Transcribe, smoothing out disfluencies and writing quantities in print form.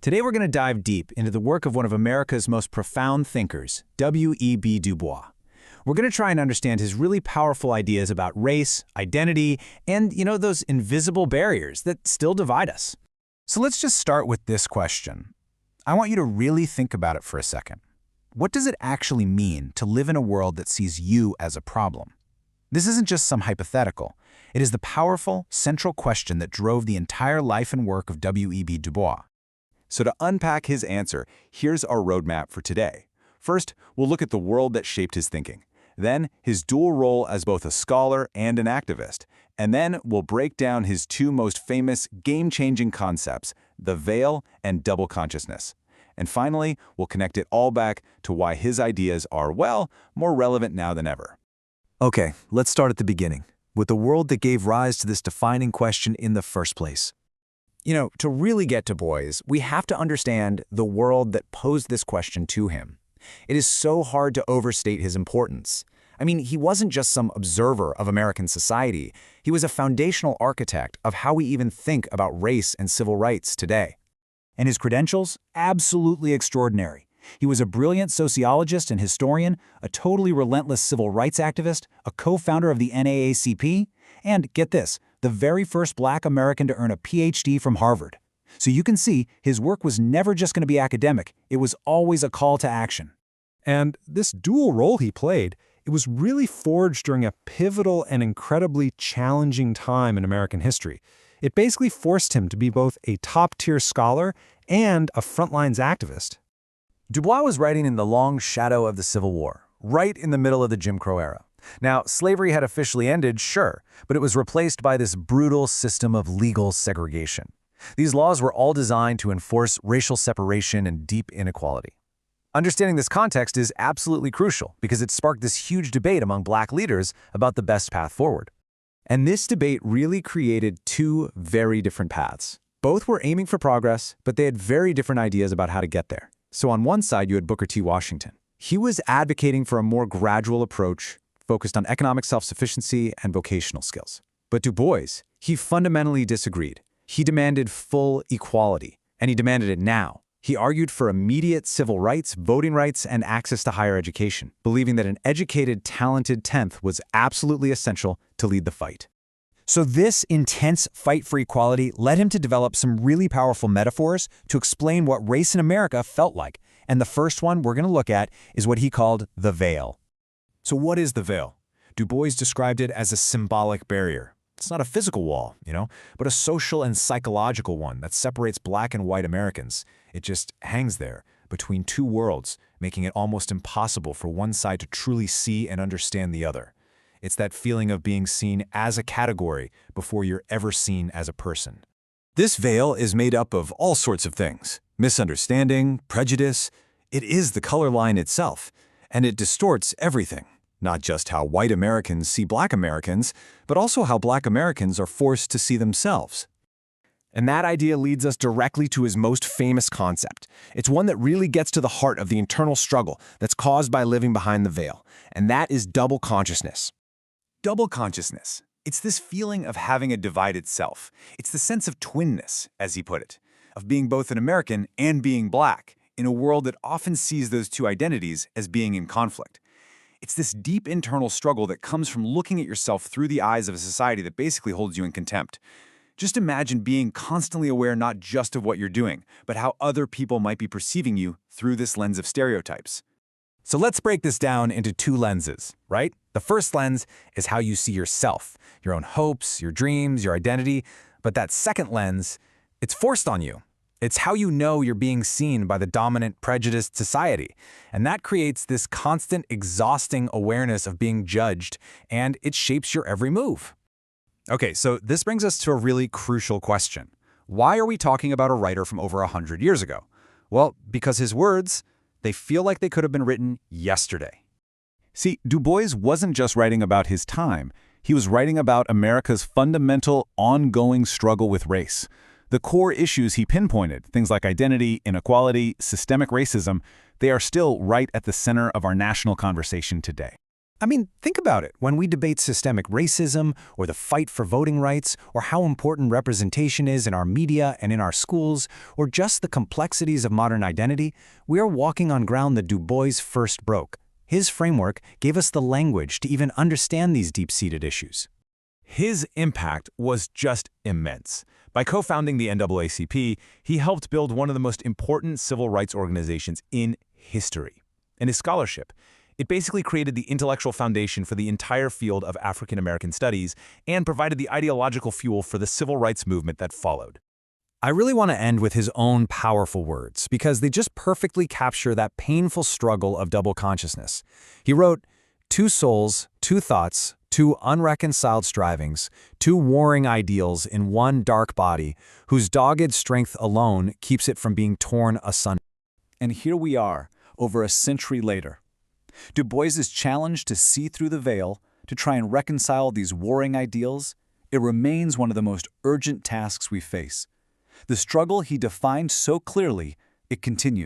Today we're going to dive deep into the work of one of America's most profound thinkers, W.E.B. Du Bois. We're going to try and understand his really powerful ideas about race, identity, and, those invisible barriers that still divide us. So let's just start with this question. I want you to really think about it for a second. What does it actually mean to live in a world that sees you as a problem? This isn't just some hypothetical. It is the powerful, central question that drove the entire life and work of W.E.B. Du Bois. So to unpack his answer, here's our roadmap for today. First, we'll look at the world that shaped his thinking. Then, his dual role as both a scholar and an activist. And then, we'll break down his two most famous game-changing concepts, the veil and double consciousness. And finally, we'll connect it all back to why his ideas are, well, more relevant now than ever. Okay, let's start at the beginning, with the world that gave rise to this defining question in the first place. To really get to Bois, we have to understand the world that posed this question to him. It is so hard to overstate his importance. I mean, he wasn't just some observer of American society. He was a foundational architect of how we even think about race and civil rights today. And his credentials? Absolutely extraordinary. He was a brilliant sociologist and historian, a totally relentless civil rights activist, a co-founder of the NAACP, and, get this, the very first Black American to earn a PhD from Harvard. So you can see, his work was never just going to be academic, it was always a call to action. And this dual role he played, it was really forged during a pivotal and incredibly challenging time in American history. It basically forced him to be both a top-tier scholar and a frontlines activist. Du Bois was writing in the long shadow of the Civil War, right in the middle of the Jim Crow era. Now, slavery had officially ended, sure, but it was replaced by this brutal system of legal segregation. These laws were all designed to enforce racial separation and deep inequality. Understanding this context is absolutely crucial because it sparked this huge debate among Black leaders about the best path forward. And this debate really created two very different paths. Both were aiming for progress, but they had very different ideas about how to get there. So on one side, you had Booker T. Washington. He was advocating for a more gradual approach focused on economic self-sufficiency and vocational skills. But Du Bois, he fundamentally disagreed. He demanded full equality, and he demanded it now. He argued for immediate civil rights, voting rights, and access to higher education, believing that an educated, talented 10th was absolutely essential to lead the fight. So this intense fight for equality led him to develop some really powerful metaphors to explain what race in America felt like. And the first one we're going to look at is what he called the veil. So what is the veil? Du Bois described it as a symbolic barrier. It's not a physical wall, but a social and psychological one that separates Black and white Americans. It just hangs there between two worlds, making it almost impossible for one side to truly see and understand the other. It's that feeling of being seen as a category before you're ever seen as a person. This veil is made up of all sorts of things. Misunderstanding, prejudice. It is the color line itself, and it distorts everything. Not just how white Americans see Black Americans, but also how Black Americans are forced to see themselves. And that idea leads us directly to his most famous concept. It's one that really gets to the heart of the internal struggle that's caused by living behind the veil, and that is double consciousness. Double consciousness. It's this feeling of having a divided self. It's the sense of twinness, as he put it, of being both an American and being Black, in a world that often sees those two identities as being in conflict. It's this deep internal struggle that comes from looking at yourself through the eyes of a society that basically holds you in contempt. Just imagine being constantly aware not just of what you're doing, but how other people might be perceiving you through this lens of stereotypes. So let's break this down into two lenses, right? The first lens is how you see yourself, your own hopes, your dreams, your identity. But that second lens, it's forced on you. It's how you know you're being seen by the dominant, prejudiced society. And that creates this constant, exhausting awareness of being judged, and it shapes your every move. Okay, so this brings us to a really crucial question. Why are we talking about a writer from over 100 years ago? Well, because his words, they feel like they could have been written yesterday. See, Du Bois wasn't just writing about his time. He was writing about America's fundamental, ongoing struggle with race. The core issues he pinpointed, things like identity, inequality, systemic racism, they are still right at the center of our national conversation today. I mean, think about it. When we debate systemic racism, or the fight for voting rights, or how important representation is in our media and in our schools, or just the complexities of modern identity, we are walking on ground that Du Bois first broke. His framework gave us the language to even understand these deep-seated issues. His impact was just immense. By co-founding the NAACP, he helped build one of the most important civil rights organizations in history. And his scholarship, it basically created the intellectual foundation for the entire field of African American studies and provided the ideological fuel for the civil rights movement that followed. I really want to end with his own powerful words because they just perfectly capture that painful struggle of double consciousness. He wrote, "Two souls, two thoughts, two unreconciled strivings, two warring ideals in one dark body, whose dogged strength alone keeps it from being torn asunder." And here we are, over a century later. Du Bois's challenge to see through the veil, to try and reconcile these warring ideals, it remains one of the most urgent tasks we face. The struggle he defined so clearly, it continues.